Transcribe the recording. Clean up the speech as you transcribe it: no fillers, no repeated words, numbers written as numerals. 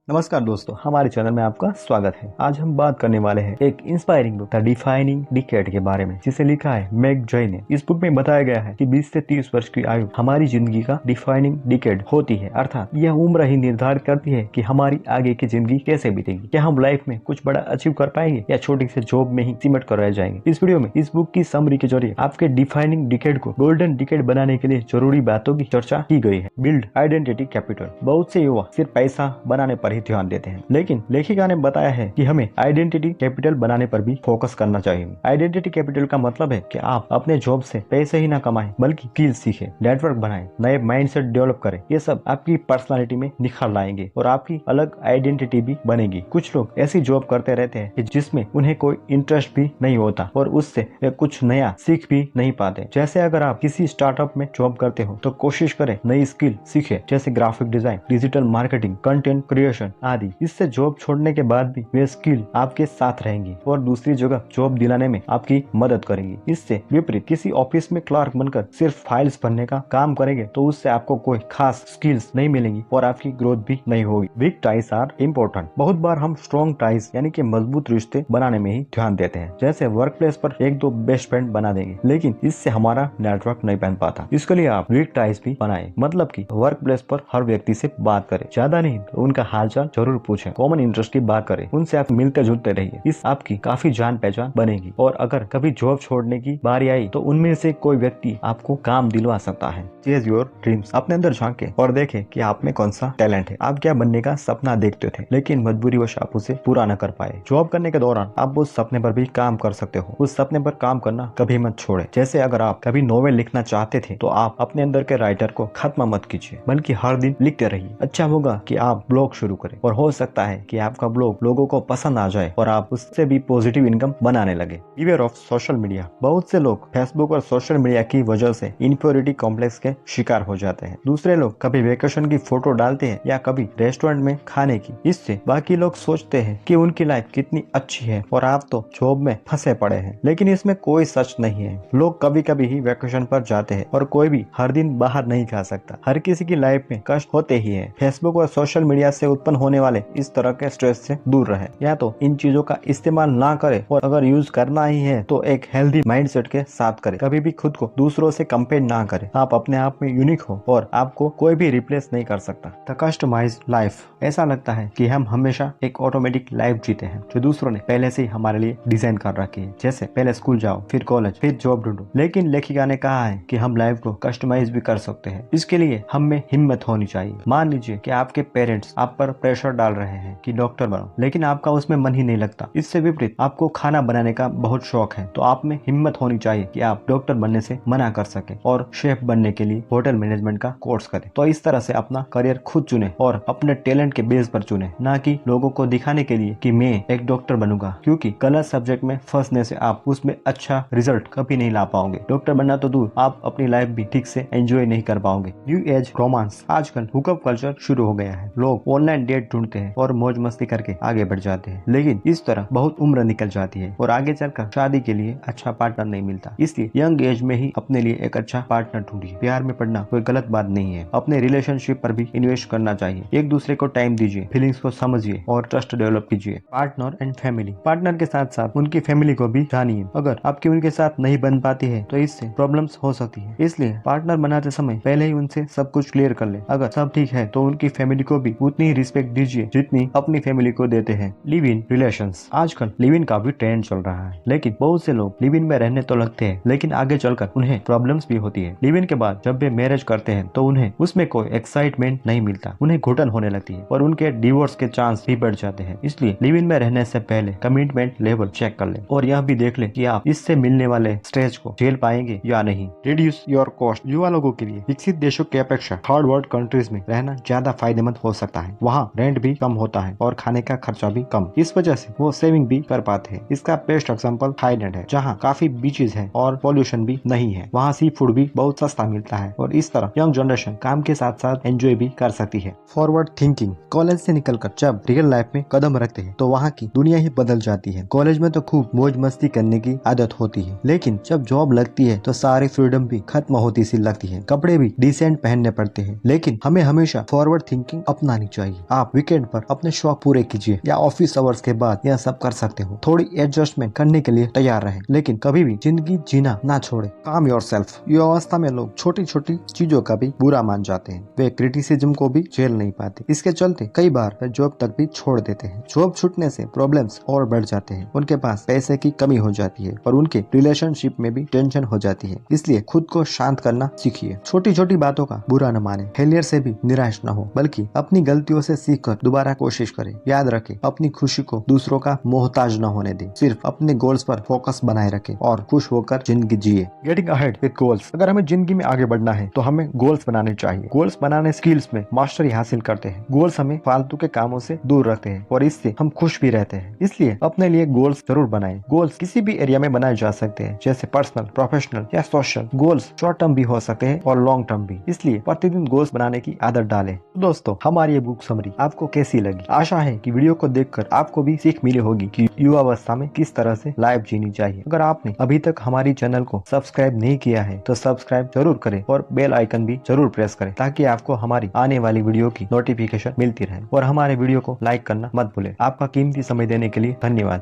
नमस्कार दोस्तों, हमारे चैनल में आपका स्वागत है। आज हम बात करने वाले हैं एक inspiring book the defining decade के बारे में, जिसे लिखा है मैक जॉय ने। इस बुक में बताया गया है कि 20 से 30 वर्ष की आयु हमारी जिंदगी का डिफाइनिंग डिकेड होती है, अर्थात यह उम्र ही निर्धारित करती है कि हमारी आगे की जिंदगी कैसे बीतेगी। क्या हम लाइफ में कुछ बड़ा अचीव कर पाएंगे या छोटी से जॉब में ही सिमट कर रह जाएंगे। इस वीडियो में इस बुक की समरी के जरिए आपके डिफाइनिंग डिकेड को गोल्डन डिकेड बनाने के लिए जरूरी बातों की चर्चा की गई है। Build identity capital. बहुत से युवा सिर्फ पैसा बनाने पर ही ध्यान देते हैं, लेकिन लेखिका ने बताया है कि हमें आइडेंटिटी कैपिटल बनाने पर भी फोकस करना चाहिए। आइडेंटिटी कैपिटल का मतलब है कि आप अपने जॉब से पैसे ही ना कमाएं, बल्कि स्किल सीखें, नेटवर्क बनाएं, नए माइंडसेट डेवलप करें। ये सब आपकी पर्सनालिटी में निखार लाएंगे और आपकी अलग आइडेंटिटी भी बनेगी। कुछ लोग ऐसी जॉब करते रहते हैं कि जिसमें उन्हें कोई इंटरेस्ट भी नहीं होता और उससे वे कुछ नया सीख भी नहीं पाते। जैसे अगर आप किसी स्टार्टअप में जॉब करते हो तो कोशिश करें नई स्किल सीखें, जैसे graphic design, digital marketing, content creation आदि। इससे जॉब छोड़ने के बाद भी वे स्किल आपके साथ रहेंगी और दूसरी जगह जॉब दिलाने में आपकी मदद करेंगी। इससे विपरीत किसी ऑफिस में क्लर्क बनकर सिर्फ फाइल्स भरने का काम करेंगे तो उससे आपको कोई खास स्किल्स नहीं मिलेंगी और आपकी ग्रोथ भी नहीं होगी। Weak ties are important. बहुत बार हम स्ट्रॉन्ग टाइज यानी कि मजबूत रिश्ते बनाने में ही ध्यान देते हैं, जैसे वर्क प्लेस पर एक दो बेस्ट फ्रेंड बना देंगे, लेकिन इससे हमारा नेटवर्क नहीं बन पाता। इसके लिए आप वीक टाइज भी बनाएं, मतलब कि वर्क प्लेस पर हर व्यक्ति से बात करें, ज्यादा नहीं तो उनका हालचाल जरूर पूछें, कॉमन इंटरेस्ट की बात करें, उनसे आप मिलते जुलते रहिए। इस आपकी काफी जान पहचान बनेगी और अगर कभी जॉब छोड़ने की बारी आई तो उनमें से कोई व्यक्ति आपको काम दिलवा सकता है। Chase your dreams. अपने अंदर झांके और देखें कि आप में कौन सा टैलेंट है। आप क्या बनने का सपना देखते थे लेकिन मजबूरीवश आप उसे पूरा न कर पाए। जॉब करने के दौरान आप उस सपने पर भी काम कर सकते हो। उस सपने पर काम करना कभी मत छोड़े। जैसे अगर आप कभी नोवेल लिखना चाहते थे तो आप अपने अंदर के राइटर को खत्म मत कीजिए, बल्कि हर दिन लिखते रहिए। अच्छा होगा कि आप ब्लॉग शुरू करें और हो सकता है कि आपका ब्लॉग लोगों को पसंद आ जाए और आप उससे भी पॉजिटिव इनकम बनाने लगे। Beware of social media. बहुत से लोग फेसबुक और सोशल मीडिया की वजह से इन्फीरियरिटी कॉम्प्लेक्स के शिकार हो जाते हैं। दूसरे लोग कभी वेकेशन की फोटो डालते हैं या कभी रेस्टोरेंट में खाने की। इससे बाकी लोग सोचते हैं कि उनकी लाइफ कितनी अच्छी है और आप तो जॉब में फंसे पड़े हैं, लेकिन इसमें कोई सच नहीं है। लोग कभी कभी ही वेकेशन पर जाते हैं और कोई भी हर दिन बाहर नहीं खा सकता। हर किसी की लाइफ में कष्ट होते ही है। फेसबुक और सोशल मीडिया से उत्पन्न होने वाले इस तरह के स्ट्रेस से दूर रहे, या तो इन चीजों का इस्तेमाल ना करे और अगर यूज करना ही है तो एक हेल्दी माइंडसेट के साथ करे। कभी भी खुद को दूसरों से कंपेयर ना करे। आप अपने आप में यूनिक हो और आपको कोई भी रिप्लेस नहीं कर सकता। The customized life. ऐसा लगता है कि हम हमेशा एक ऑटोमेटिक लाइफ जीते हैं जो दूसरों ने पहले से ही हमारे लिए डिजाइन कर रखी है, जैसे पहले स्कूल जाओ, फिर कॉलेज, फिर जॉब ढूंढो। लेकिन लेखिका ने कहा है कि हम लाइफ को कस्टमाइज भी कर सकते हैं। इसके लिए हम में हिम्मत होनी चाहिए। मान लीजिए कि आपके पेरेंट्स आप पर प्रेशर डाल रहे हैं कि डॉक्टर बनो, लेकिन आपका उसमें मन ही नहीं लगता। इससे विपरीत आपको खाना बनाने का बहुत शौक है, तो आप में हिम्मत होनी चाहिए कि आप डॉक्टर बनने से मना कर सके और शेफ बनने के लिए होटल मैनेजमेंट का कोर्स करें। तो इस तरह से अपना करियर खुद चुने और अपने टैलेंट के बेस पर चुने, ना कि लोगों को दिखाने के लिए कि मैं एक डॉक्टर बनूंगा, क्योंकि गलत सब्जेक्ट में फंसने से आप उसमें अच्छा रिजल्ट कभी नहीं ला पाओगे। डॉक्टर बनना तो दूर, आप अपनी लाइफ भी ठीक से एंजॉय नहीं कर पाओगे। New age romance. आजकल हुकअप कल्चर शुरू हो गया है। लोग ऑनलाइन डेट ढूंढते हैं और मौज मस्ती करके आगे बढ़ जाते हैं, लेकिन इस तरह बहुत उम्र निकल जाती है और आगे चलकर शादी के लिए अच्छा पार्टनर नहीं मिलता। इसलिए यंग एज में ही अपने लिए एक अच्छा पार्टनर ढूंढिए। प्यार में पड़ना कोई गलत बात नहीं है। अपने रिलेशनशिप पर भी इन्वेस्ट करना चाहिए। एक दूसरे को टाइम दीजिए, फीलिंग्स को समझिए और ट्रस्ट डेवलप कीजिए। Partner and family. पार्टनर के साथ साथ उनकी फैमिली को भी जानिए। अगर आपकी उनके साथ नहीं बन पाती है तो इससे प्रॉब्लम्स हो सकती है। इसलिए पार्टनर बनाते समय पहले ही उनसे सब कुछ क्लियर कर ले। अगर सब ठीक है तो उनकी फैमिली को भी उतनी ही रिस्पेक्ट दीजिए जितनी अपनी फैमिली को देते हैं। Live in relations. आजकल लिव इन का भी ट्रेंड चल रहा है, लेकिन बहुत से लोग लिव इन में रहने तो लगते हैं, लेकिन आगे चलकर उन्हें प्रॉब्लम्स भी होती है। लिव इन के बाद जब वे मैरिज करते हैं तो उन्हें उसमें कोई एक्साइटमेंट नहीं मिलता, उन्हें घुटन होने लगती है और उनके डिवोर्स के चांस भी बढ़ जाते हैं। इसलिए लिव इन में रहने से पहले कमिटमेंट लेवल चेक कर ले और यह भी देख ले कि आप इससे मिलने वाले स्ट्रेस को झेल पाएंगे या नहीं। Reduce your cost. युवा लोगों के लिए विकसित देशों की अपेक्षा थर्ड वर्ल्ड कंट्रीज में रहना ज्यादा फायदेमंद हो सकता है। वहाँ रेंट भी कम होता है और खाने का खर्चा भी कम। इस वजह से वो सेविंग भी कर पाते हैं। इसका बेस्ट एग्जांपल थाईलैंड है, जहाँ काफी बीचेस हैं और पॉल्यूशन भी नहीं है। वहाँ सी फूड भी बहुत सस्ता मिलता है और इस तरह यंग जनरेशन काम के साथ साथ एंजॉय भी कर सकती है। Forward thinking. कॉलेज से निकलकर जब रियल लाइफ में कदम रखते हैं तो वहाँ की दुनिया ही बदल जाती है। कॉलेज में तो खूब मौज मस्ती करने की आदत होती है, लेकिन जब जॉब लगती है तो सारी फ्रीडम भी खत्म होती सी लगती है। कपड़े भी डिसेंट पहनने पड़ते हैं, लेकिन हमें हमेशा फॉरवर्ड थिंकिंग अपनानी चाहिए। आप वीकेंड पर अपने शौक पूरे कीजिए या ऑफिस आवर्स के बाद यह सब कर सकते हो। थोड़ी एडजस्टमेंट करने के लिए तैयार रहें, लेकिन कभी भी जिंदगी जीना ना छोड़े। काम योरसेल्फ। युवावस्था में लोग छोटी छोटी चीजों का भी बुरा मान जाते हैं। वे क्रिटिसिज्म को भी झेल नहीं पाते। इसके चलते कई बार वे जॉब तक भी छोड़ देते हैं। जॉब छूटने से प्रॉब्लम्स और बढ़ जाते हैं। उनके पास पैसे की कमी हो जाती है और उनके रिलेशनशिप में भी टेंशन हो जाती है। इसलिए खुद को शांत करना सीखिए। छोटी छोटी बातों का बुरा न माने। फेलियर से भी निराश न हो, बल्कि अपनी गलतियों से सीखकर दोबारा कोशिश करें। याद रखें, अपनी खुशी को दूसरों का मोहताज न होने दें। सिर्फ अपने गोल्स पर फोकस बनाए रखें और खुश होकर जिंदगी जिए। Getting ahead with goals. अगर हमें जिंदगी में आगे बढ़ना है तो हमें गोल्स बनाने चाहिए। गोल्स बनाने स्किल्स में मास्टरी हासिल करते हैं। गोल्स हमें फालतू के कामों से दूर रखते हैं और इससे हम खुश भी रहते हैं। इसलिए अपने लिए गोल्स जरूर बनाएं। गोल्स किसी भी एरिया में बनाए जा सकते हैं, जैसे पर्सनल, प्रोफेशनल या सोशल। गोल्स शॉर्ट टर्म भी हो सकते हैं और लॉन्ग टर्म भी। इसलिए प्रतिदिन गोल्स बनाने की आदत डालें। तो दोस्तों, हमारी ये बुक समरी आपको कैसी लगी? आशा है कि वीडियो को देखकर आपको भी सीख मिली होगी कि युवावस्था में किस तरह से लाइफ जीनी चाहिए। अगर आपने अभी तक हमारी चैनल को सब्सक्राइब नहीं किया है तो सब्सक्राइब जरूर करें और बेल आइकन भी जरूर प्रेस करें, ताकि आपको हमारी आने वाली वीडियो की नोटिफिकेशन मिलती रहे। और हमारे वीडियो को लाइक करना मत भूलें। आपका कीमती समय देने के लिए धन्यवाद।